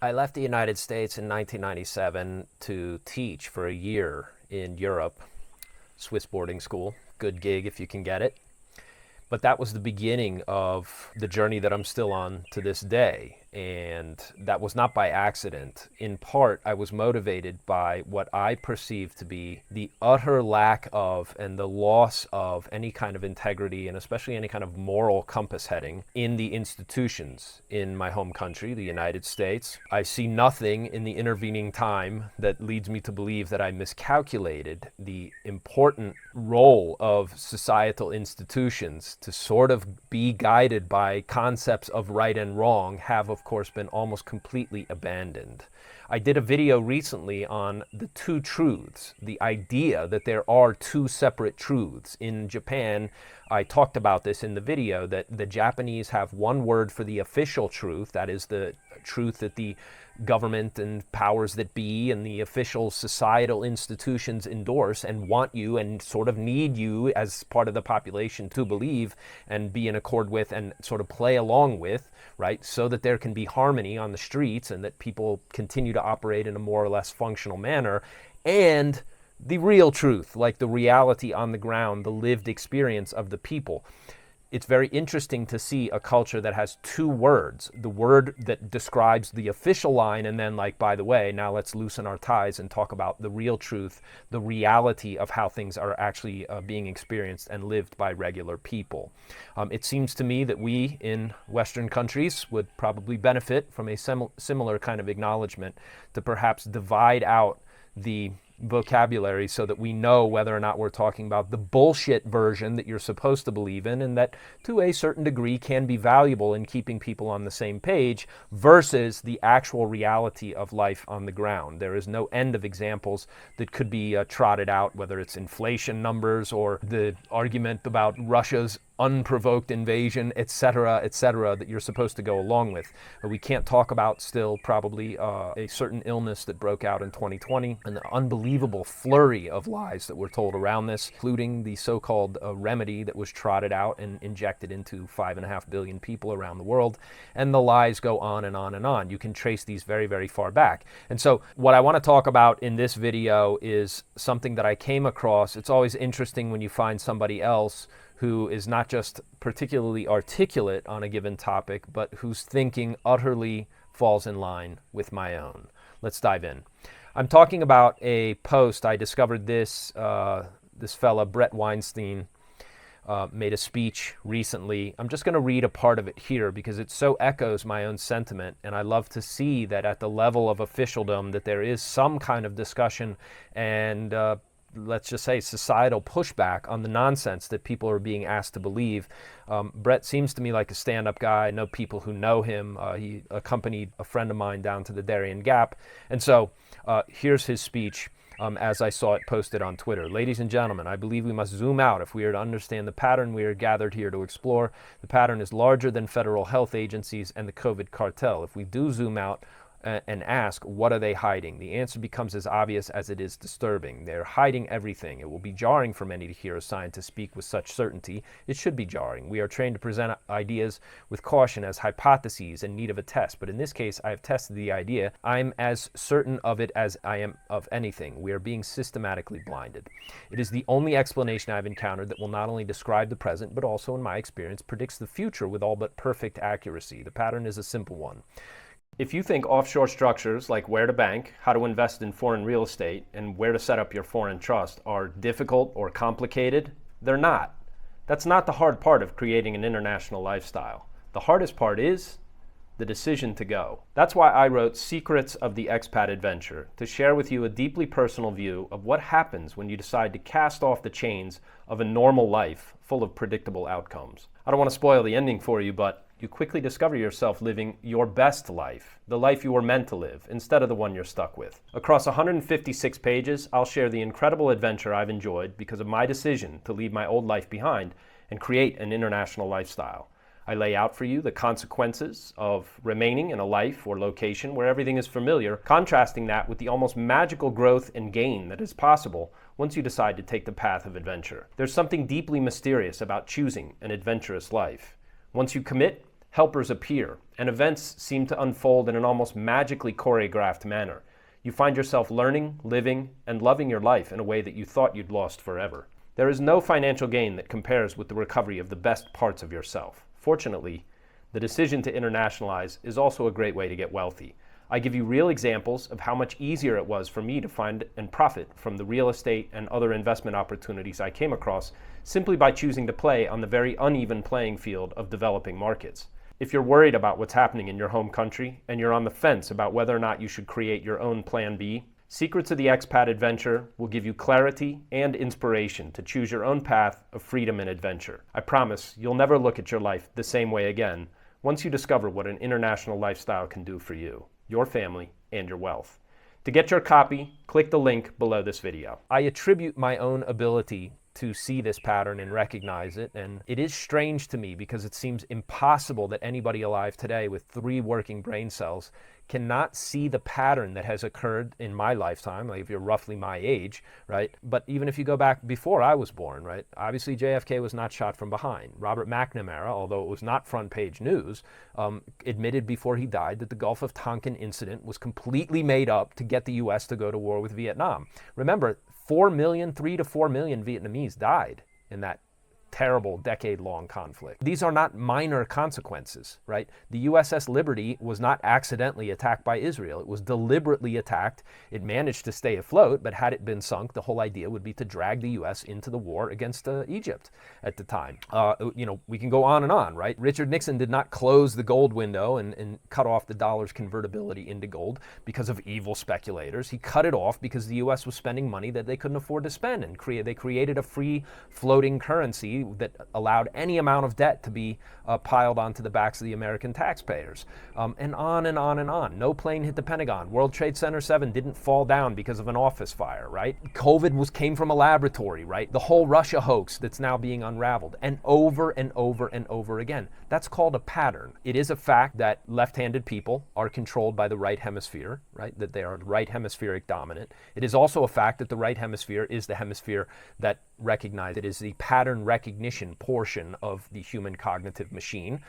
I left the United States in 1997 to teach for a year in Europe, Swiss boarding school. Good gig if you can get it. But that was the beginning of the journey that I'm still on to this day. And that was not by accident. In part, I was motivated by what I perceived to be the utter lack of and the loss of any kind of integrity and especially any kind of moral compass heading in the institutions in my home country, the United States. I see nothing in the intervening time that leads me to believe that I miscalculated the important role of societal institutions to sort of be guided by concepts of right and wrong have, of course, been almost completely abandoned. I did a video recently on the two truths, the idea that there are two separate truths. In Japan, I talked about this in the video, that the Japanese have one word for the official truth, that is the truth that the government and powers that be and the official societal institutions endorse and want you and sort of need you as part of the population to believe and be in accord with and sort of play along with, right? So that there can be harmony on the streets and that people continue to operate in a more or less functional manner. And the real truth, like the reality on the ground, the lived experience of the people. It's very interesting to see a culture that has two words, the word that describes the official line, and then like, by the way, now let's loosen our ties and talk about the real truth, the reality of how things are actually being experienced and lived by regular people. It seems to me that we in Western countries would probably benefit from a similar kind of acknowledgement to perhaps divide out the vocabulary so that we know whether or not we're talking about the bullshit version that you're supposed to believe in and that to a certain degree can be valuable in keeping people on the same page versus the actual reality of life on the ground. There is no end of examples that could be trotted out, whether it's inflation numbers or the argument about Russia's unprovoked invasion, etc., that you're supposed to go along with. But we can't talk about still probably a certain illness that broke out in 2020 and the unbelievable flurry of lies that were told around this, including the so-called remedy that was trotted out and injected into 5.5 billion people around the world. And the lies go on and on and on. You can trace these very, very far back. And so what I want to talk about in this video is something that I came across. It's always interesting when you find somebody else who is not just particularly articulate on a given topic, but whose thinking utterly falls in line with my own. Let's dive in. I'm talking about a post. I discovered this fella, Brett Weinstein, made a speech recently. I'm just going to read a part of it here because it so echoes my own sentiment, and I love to see that at the level of officialdom that there is some kind of discussion and let's just say societal pushback on the nonsense that people are being asked to believe. Brett seems to me like a stand-up guy. I know people who know him. He accompanied a friend of mine down to the Darien Gap. And so here's his speech as I saw it posted on Twitter. Ladies and gentlemen, I believe we must zoom out if we are to understand the pattern we are gathered here to explore. The pattern is larger than federal health agencies and the COVID cartel. If we do zoom out, and ask, what are they hiding? The answer becomes as obvious as it is disturbing. They're hiding everything. It will be jarring for many to hear a scientist speak with such certainty. It should be jarring. We are trained to present ideas with caution as hypotheses in need of a test. But in this case, I have tested the idea. I'm as certain of it as I am of anything. We are being systematically blinded. It is the only explanation I've encountered that will not only describe the present, but also, in my experience, predicts the future with all but perfect accuracy. The pattern is a simple one. If you think offshore structures like where to bank, how to invest in foreign real estate, and where to set up your foreign trust are difficult or complicated, they're not. That's not the hard part of creating an international lifestyle. The hardest part is the decision to go. That's why I wrote Secrets of the Expat Adventure, to share with you a deeply personal view of what happens when you decide to cast off the chains of a normal life full of predictable outcomes. I don't want to spoil the ending for you, but you quickly discover yourself living your best life, the life you were meant to live, instead of the one you're stuck with. Across 156 pages, I'll share the incredible adventure I've enjoyed because of my decision to leave my old life behind and create an international lifestyle. I lay out for you the consequences of remaining in a life or location where everything is familiar, contrasting that with the almost magical growth and gain that is possible once you decide to take the path of adventure. There's something deeply mysterious about choosing an adventurous life. Once you commit, Helpers appear, and events seem to unfold in an almost magically choreographed manner. You find yourself learning, living, and loving your life in a way that you thought you'd lost forever. There is no financial gain that compares with the recovery of the best parts of yourself. Fortunately, the decision to internationalize is also a great way to get wealthy. I give you real examples of how much easier it was for me to find and profit from the real estate and other investment opportunities I came across simply by choosing to play on the very uneven playing field of developing markets. If you're worried about what's happening in your home country and you're on the fence about whether or not you should create your own plan B, Secrets of the Expat Adventure will give you clarity and inspiration to choose your own path of freedom and adventure. I promise you'll never look at your life the same way again once you discover what an international lifestyle can do for you, your family, and your wealth. To get your copy, click the link below this video. I attribute my own ability to see this pattern and recognize it, and it is strange to me because it seems impossible that anybody alive today with 3 working brain cells cannot see the pattern that has occurred in my lifetime, like if you're roughly my age, right? But even if you go back before I was born, right? Obviously JFK was not shot from behind. Robert McNamara, although it was not front page news, admitted before he died that the Gulf of Tonkin incident was completely made up to get the U.S. to go to war with Vietnam. Remember, 3 to 4 million Vietnamese died in that terrible decade-long conflict. These are not minor consequences, right? The USS Liberty was not accidentally attacked by Israel. It was deliberately attacked. It managed to stay afloat, but had it been sunk, the whole idea would be to drag the US into the war against Egypt at the time. We can go on, right? Richard Nixon did not close the gold window and cut off the dollar's convertibility into gold because of evil speculators. He cut it off because the US was spending money that they couldn't afford to spend, and they created a free floating currency that allowed any amount of debt to be piled onto the backs of the American taxpayers. And on and on and on. No plane hit the Pentagon. World Trade Center 7 didn't fall down because of an office fire, right? COVID came from a laboratory, right? The whole Russia hoax that's now being unraveled, and over and over and over again. That's called a pattern. It is a fact that left-handed people are controlled by the right hemisphere, right? That they are right hemispheric dominant. It is also a fact that the right hemisphere is the hemisphere that recognizes it is the pattern recognition portion of the human cognitive machine.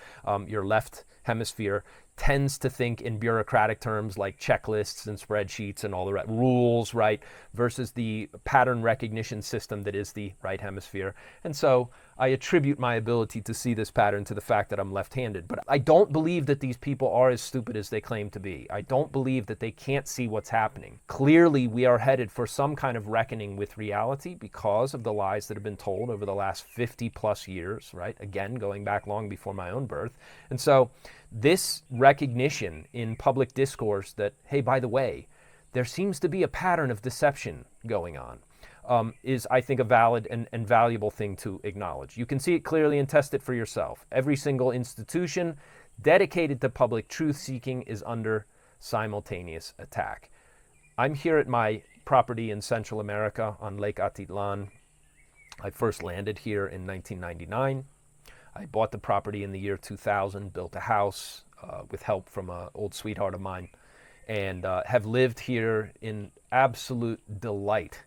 Your left hemisphere tends to think in bureaucratic terms like checklists and spreadsheets and all the rules, right? Versus the pattern recognition system that is the right hemisphere. And so I attribute my ability to see this pattern to the fact that I'm left-handed. But I don't believe that these people are as stupid as they claim to be. I don't believe that they can't see what's happening. Clearly, we are headed for some kind of reckoning with reality because of the lies that have been told over the last 50 plus years, right? Again, going back long before my own birth. And so this recognition in public discourse that, hey, by the way, there seems to be a pattern of deception going on, is, I think, a valid and valuable thing to acknowledge. You can see it clearly and test it for yourself. Every single institution dedicated to public truth-seeking is under simultaneous attack. I'm here at my property in Central America on Lake Atitlan. I first landed here in 1999. I bought the property in the year 2000, built a house with help from an old sweetheart of mine, and have lived here in absolute delight,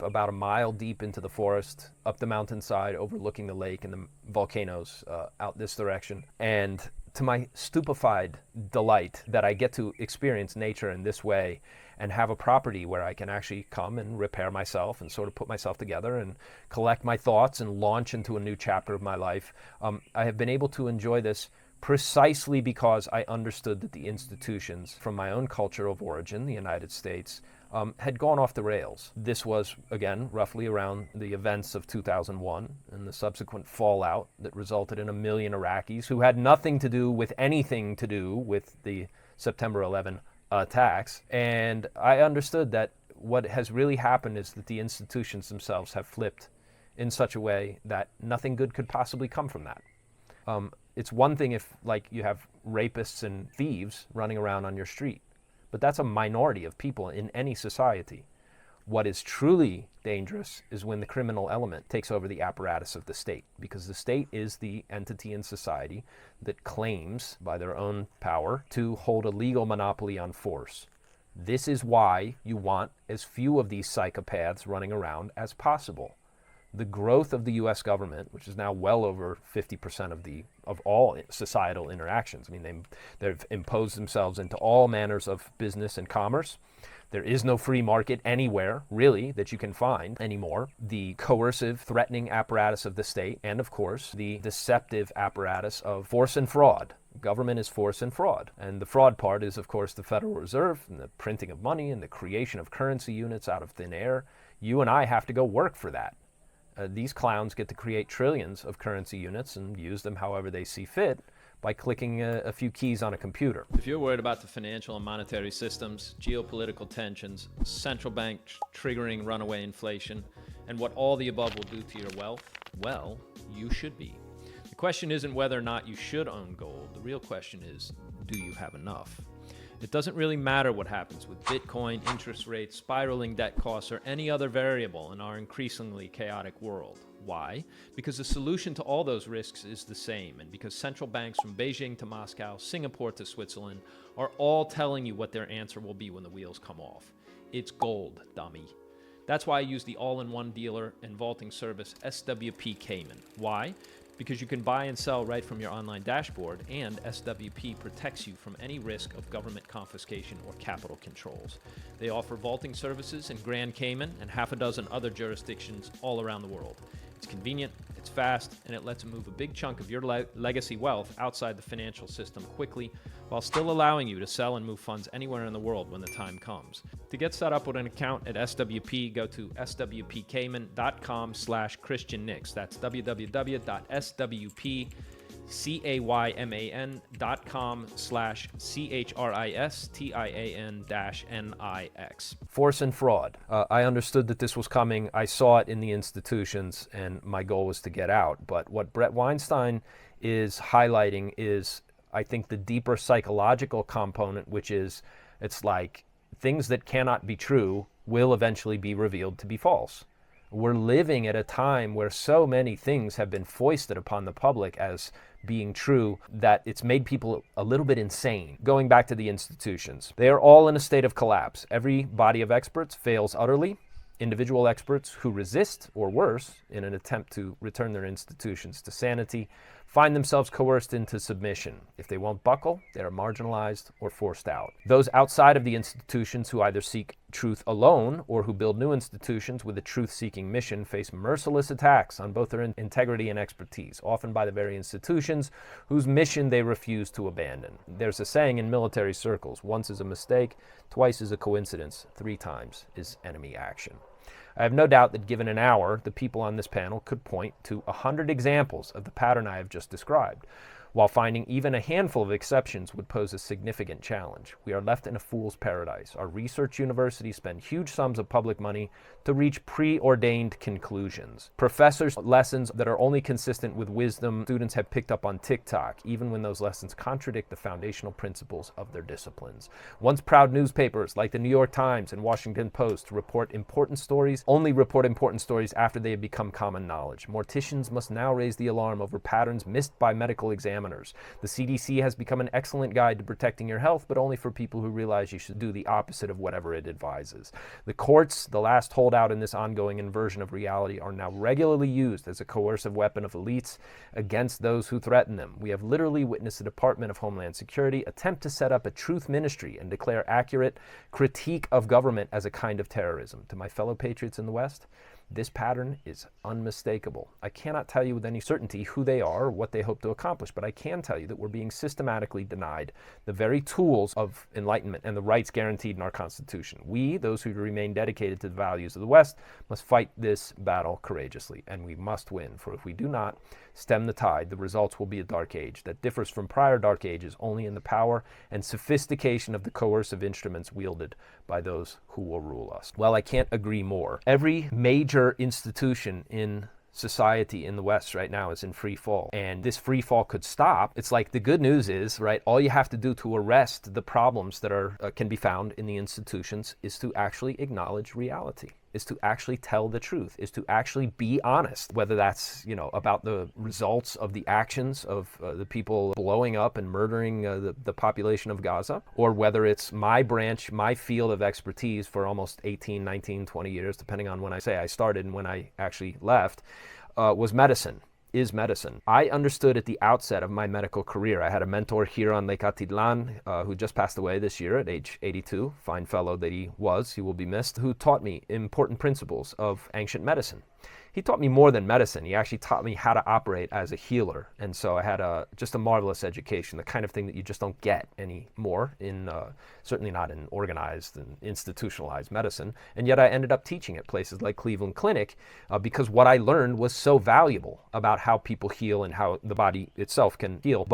about a mile deep into the forest, up the mountainside, overlooking the lake and the volcanoes out this direction. And to my stupefied delight that I get to experience nature in this way and have a property where I can actually come and repair myself and sort of put myself together and collect my thoughts and launch into a new chapter of my life. I have been able to enjoy this precisely because I understood that the institutions from my own culture of origin, the United States, had gone off the rails. This was, again, roughly around the events of 2001 and the subsequent fallout that resulted in 1 million Iraqis who had nothing to do with anything to do with the September 11 attacks. And I understood that what has really happened is that the institutions themselves have flipped in such a way that nothing good could possibly come from that. It's one thing if, like, you have rapists and thieves running around on your street, but that's a minority of people in any society. What is truly dangerous is when the criminal element takes over the apparatus of the state, because the state is the entity in society that claims, by their own power, to hold a legal monopoly on force. This is why you want as few of these psychopaths running around as possible. the growth of the U.S. government, which is now well over 50% of all societal interactions. I mean, they've imposed themselves into all manners of business and commerce. There is no free market anywhere, really, that you can find anymore. The coercive, threatening apparatus of the state, and of course, the deceptive apparatus of force and fraud. Government is force and fraud. And the fraud part is, of course, the Federal Reserve and the printing of money and the creation of currency units out of thin air. You and I have to go work for that. These clowns get to create trillions of currency units and use them however they see fit by clicking a few keys on a computer. If you're worried about the financial and monetary systems, geopolitical tensions, central bank triggering runaway inflation, and what all the above will do to your wealth, well, you should be. The question isn't whether or not you should own gold. The real question is, do you have enough? It doesn't really matter what happens with Bitcoin, interest rates, spiraling debt costs, or any other variable in our increasingly chaotic world. Why? Because the solution to all those risks is the same, and because central banks from Beijing to Moscow, Singapore to Switzerland, are all telling you what their answer will be when the wheels come off. It's gold, dummy. That's why I use the all-in-one dealer and vaulting service SWP Cayman. Why? Because you can buy and sell right from your online dashboard, and SWP protects you from any risk of government confiscation or capital controls. They offer vaulting services in Grand Cayman and half a dozen other jurisdictions all around the world. It's convenient, it's fast, and it lets you move a big chunk of your legacy wealth outside the financial system quickly, while still allowing you to sell and move funds anywhere in the world when the time comes. To get set up with an account at SWP, go to swpcayman.com/ChristianNix. That's www.swpcayman.com/Christian-NIX. Force and fraud. I understood that this was coming. I saw it in the institutions, and my goal was to get out. But what Brett Weinstein is highlighting is, I think, the deeper psychological component, which is, it's like things that cannot be true will eventually be revealed to be false. We're living at a time where so many things have been foisted upon the public as being true that it's made people a little bit insane. Going back to the institutions, they are all in a state of collapse. Every body of experts fails utterly. Individual experts who resist, or worse, in an attempt to return their institutions to sanity, find themselves coerced into submission. If they won't buckle, they are marginalized or forced out. Those outside of the institutions who either seek truth alone or who build new institutions with a truth-seeking mission face merciless attacks on both their integrity and expertise, often by the very institutions whose mission they refuse to abandon. There's a saying in military circles: once is a mistake, twice is a coincidence, 3 times is enemy action. I have no doubt that given an hour, the people on this panel could point to 100 examples of the pattern I have just described, while finding even a handful of exceptions would pose a significant challenge. We are left in a fool's paradise. Our research universities spend huge sums of public money to reach preordained conclusions. Professors' lessons that are only consistent with wisdom students have picked up on TikTok, even when those lessons contradict the foundational principles of their disciplines. Once proud newspapers like the New York Times and Washington Post only report important stories after they have become common knowledge. Morticians must now raise the alarm over patterns missed by medical examiners. The CDC has become an excellent guide to protecting your health, but only for people who realize you should do the opposite of whatever it advises. The courts, the last holdout in this ongoing inversion of reality, are now regularly used as a coercive weapon of elites against those who threaten them. We have literally witnessed the Department of Homeland Security attempt to set up a truth ministry and declare accurate critique of government as a kind of terrorism. To my fellow patriots in the West, this pattern is unmistakable. I cannot tell you with any certainty who they are or what they hope to accomplish, but I can tell you that we're being systematically denied the very tools of enlightenment and the rights guaranteed in our Constitution. We, those who remain dedicated to the values of the West, must fight this battle courageously, and we must win, for if we do not stem the tide, the results will be a dark age that differs from prior dark ages only in the power and sophistication of the coercive instruments wielded by those who will rule us. Well, I can't agree more. Every major institution in society in the West right now is in free fall, and this free fall could stop. It's like the good news is, right, all you have to do to arrest the problems that are can be found in the institutions is to actually acknowledge reality. is to actually tell the truth, is to actually be honest, whether that's, about the results of the actions of the people blowing up and murdering the population of Gaza, or whether it's my branch, my field of expertise for almost 18, 19, 20 years, depending on when I say I started and when I actually left, was medicine. Is medicine. I understood at the outset of my medical career. I had a mentor here on Lake Atitlan who just passed away this year at age 82, fine fellow that he was, he will be missed, who taught me important principles of ancient medicine. He taught me more than medicine. He actually taught me how to operate as a healer. And so I had just a marvelous education, the kind of thing that you just don't get anymore certainly not in organized and institutionalized medicine. And yet I ended up teaching at places like Cleveland Clinic because what I learned was so valuable about how people heal and how the body itself can heal.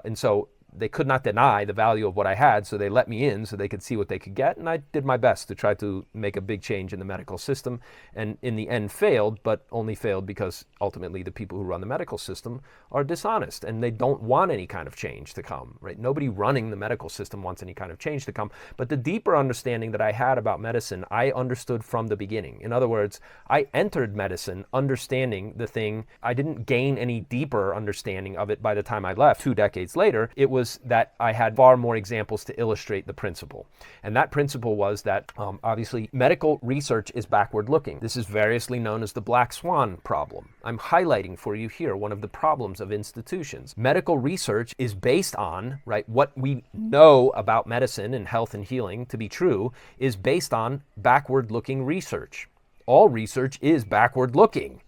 And so they could not deny the value of what I had, so they let me in so they could see what they could get, and I did my best to try to make a big change in the medical system, and in the end failed, but only failed because ultimately the people who run the medical system are dishonest, and they don't want any kind of change to come, right? Nobody running the medical system wants any kind of change to come, but the deeper understanding that I had about medicine, I understood from the beginning. In other words, I entered medicine understanding the thing. I didn't gain any deeper understanding of it by the time I left 2 decades later. It was that I had far more examples to illustrate the principle. And that principle was that obviously medical research is backward looking. This is variously known as the black swan problem. I'm highlighting for you here one of the problems of institutions. Medical research is based on, right, what we know about medicine and health and healing to be true is based on backward looking research. All research is backward looking.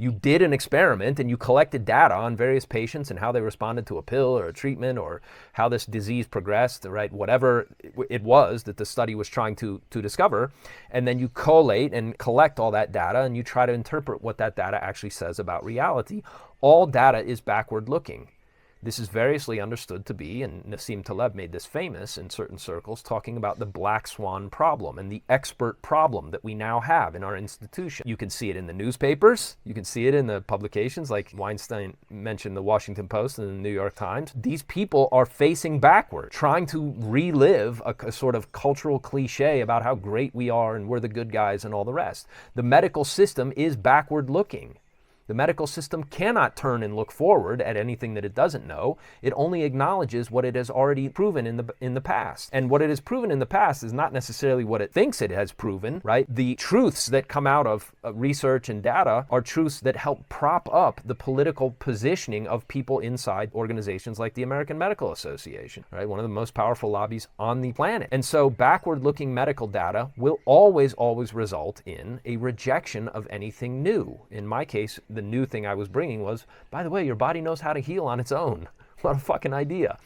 You did an experiment and you collected data on various patients and how they responded to a pill or a treatment or how this disease progressed, right? Whatever it was that the study was trying to discover. And then you collate and collect all that data and you try to interpret what that data actually says about reality. All data is backward looking. This is variously understood to be, and Nassim Taleb made this famous in certain circles, talking about the black swan problem and the expert problem that we now have in our institution. You can see it in the newspapers. You can see it in the publications, like Weinstein mentioned the Washington Post and the New York Times. These people are facing backward, trying to relive a sort of cultural cliche about how great we are and we're the good guys and all the rest. The medical system is backward looking. The medical system cannot turn and look forward at anything that it doesn't know. It only acknowledges what it has already proven in the past. And what it has proven in the past is not necessarily what it thinks it has proven, right? The truths that come out of research and data are truths that help prop up the political positioning of people inside organizations like the American Medical Association, right? One of the most powerful lobbies on the planet. And so backward-looking medical data will always result in a rejection of anything new. In my case, the new thing I was bringing was, by the way, your body knows how to heal on its own. What a fucking idea,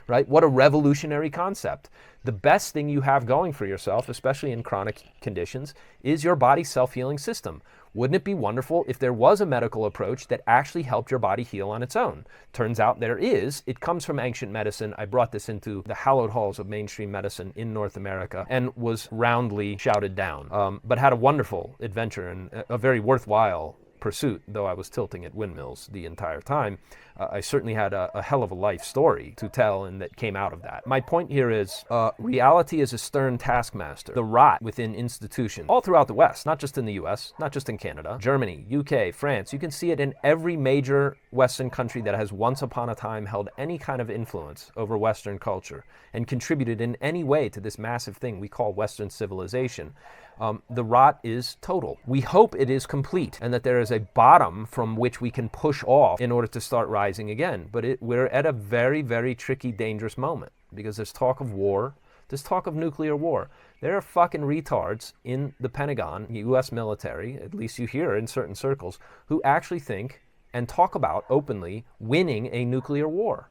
right? What a revolutionary concept. The best thing you have going for yourself, especially in chronic conditions, is your body's self-healing system. Wouldn't it be wonderful if there was a medical approach that actually helped your body heal on its own? Turns out there is. It comes from ancient medicine. I brought this into the hallowed halls of mainstream medicine in North America and was roundly shouted down, but had a wonderful adventure and a very worthwhile pursuit, though I was tilting at windmills the entire time. I certainly had a hell of a life story to tell, and that came out of that. My point here is reality is a stern taskmaster. The rot within institutions all throughout the West, not just in the U.S., not just in Canada, Germany, UK, France. You can see it in every major Western country that has once upon a time held any kind of influence over Western culture and contributed in any way to this massive thing we call Western civilization. The rot is total. We hope it is complete and that there is a bottom from which we can push off in order to start rising again. But we're at a very, very tricky, dangerous moment because there's talk of war. There's talk of nuclear war. There are fucking retards in the Pentagon, U.S. military, at least you hear in certain circles, who actually think and talk about openly winning a nuclear war.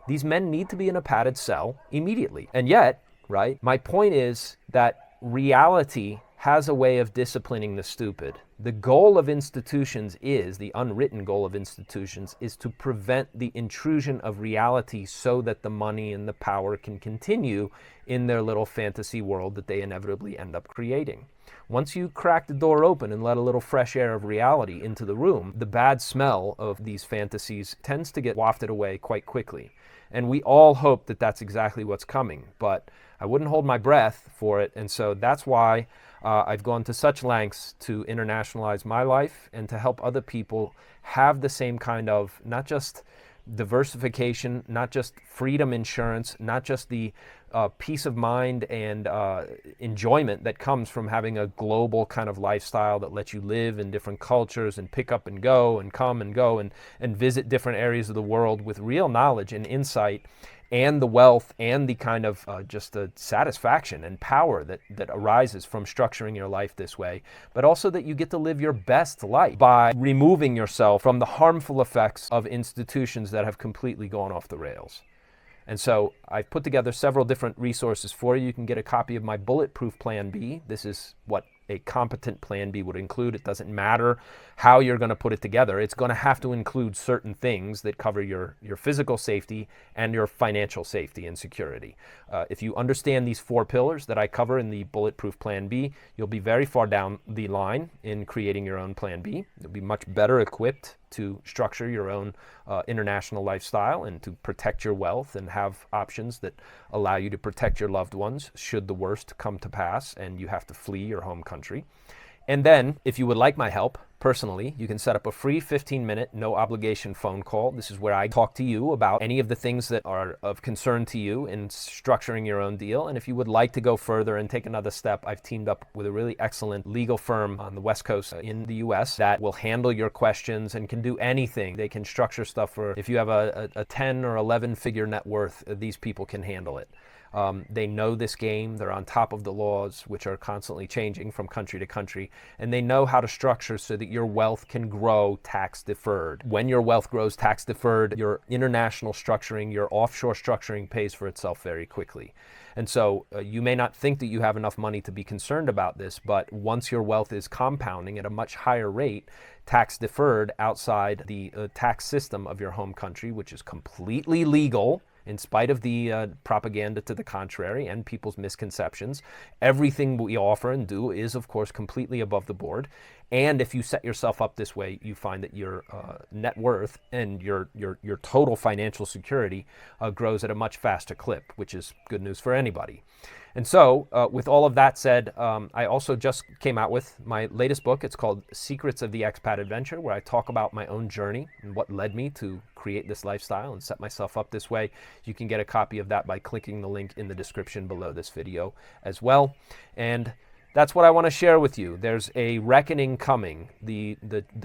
These men need to be in a padded cell immediately. And yet, right, my point is that reality has a way of disciplining the stupid. The goal of institutions is, the unwritten goal of institutions, is to prevent the intrusion of reality so that the money and the power can continue in their little fantasy world that they inevitably end up creating. Once you crack the door open and let a little fresh air of reality into the room, the bad smell of these fantasies tends to get wafted away quite quickly. And we all hope that that's exactly what's coming. But I wouldn't hold my breath for it. And so that's why I've gone to such lengths to internationalize my life and to help other people have the same kind of, not just diversification, not just freedom insurance, not just the peace of mind and enjoyment that comes from having a global kind of lifestyle that lets you live in different cultures and pick up and go and come and go and visit different areas of the world with real knowledge and insight, and the wealth and the kind of just the satisfaction and power that arises from structuring your life this way, but also that you get to live your best life by removing yourself from the harmful effects of institutions that have completely gone off the rails. And so I've put together several different resources for you. You can get a copy of my Bulletproof Plan B. This is what a competent Plan B would include. It doesn't matter how you're going to put it together. It's going to have to include certain things that cover your physical safety and your financial safety and security. If you understand these 4 pillars that I cover in the Bulletproof Plan B, you'll be very far down the line in creating your own Plan B. You'll be much better equipped to structure your own international lifestyle and to protect your wealth and have options that allow you to protect your loved ones should the worst come to pass and you have to flee your home country. And then, if you would like my help personally, you can set up a free 15-minute, no obligation phone call. This is where I talk to you about any of the things that are of concern to you in structuring your own deal. And if you would like to go further and take another step, I've teamed up with a really excellent legal firm on the West Coast in the U.S. that will handle your questions and can do anything. They can structure stuff for, if you have a 10 or 11 figure net worth, these people can handle it. They know this game. They're on top of the laws, which are constantly changing from country to country. And they know how to structure so that your wealth can grow tax deferred. When your wealth grows tax deferred, your international structuring, your offshore structuring pays for itself very quickly. And so you may not think that you have enough money to be concerned about this, but once your wealth is compounding at a much higher rate, tax deferred outside the tax system of your home country, which is completely legal, in spite of the propaganda to the contrary and people's misconceptions, everything we offer and do is, of course, completely above the board. And if you set yourself up this way, you find that your net worth and your total financial security grows at a much faster clip, which is good news for anybody. And so, with all of that said, I also just came out with my latest book. It's called Secrets of the Expat Adventure, where I talk about my own journey and what led me to create this lifestyle and set myself up this way. You can get a copy of that by clicking the link in the description below this video as well. And that's what I want to share with you. There's a reckoning coming. The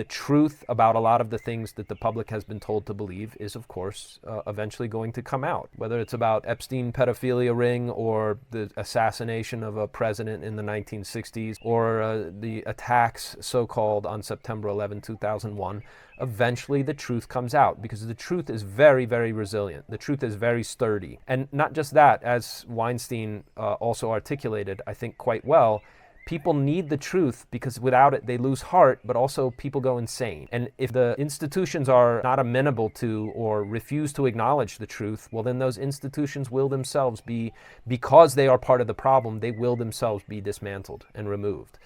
truth about a lot of the things that the public has been told to believe is, of course, eventually going to come out. Whether it's about Epstein pedophilia ring or the assassination of a president in the 1960s or the attacks, so-called, on September 11, 2001, eventually the truth comes out because the truth is very, very resilient. The truth is very sturdy. And not just that, as Weinstein also articulated, I think quite well, people need the truth because without it they lose heart, but also people go insane. And if the institutions are not amenable to or refuse to acknowledge the truth, well then those institutions will themselves be, because they are part of the problem, they will themselves be dismantled and removed.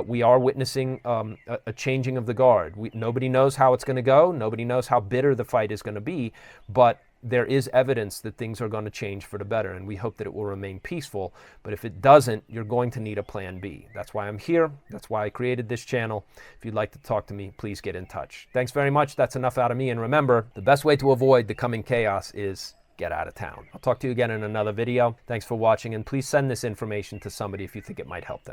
We are witnessing a changing of the guard. Nobody knows how it's going to go. Nobody knows how bitter the fight is going to be, but there is evidence that things are going to change for the better, and we hope that it will remain peaceful. But if it doesn't, you're going to need a plan B. That's why I'm here. That's why I created this channel. If you'd like to talk to me, please get in touch. Thanks very much. That's enough out of me. And remember, the best way to avoid the coming chaos is get out of town. I'll talk to you again in another video. Thanks for watching, and please send this information to somebody if you think it might help them.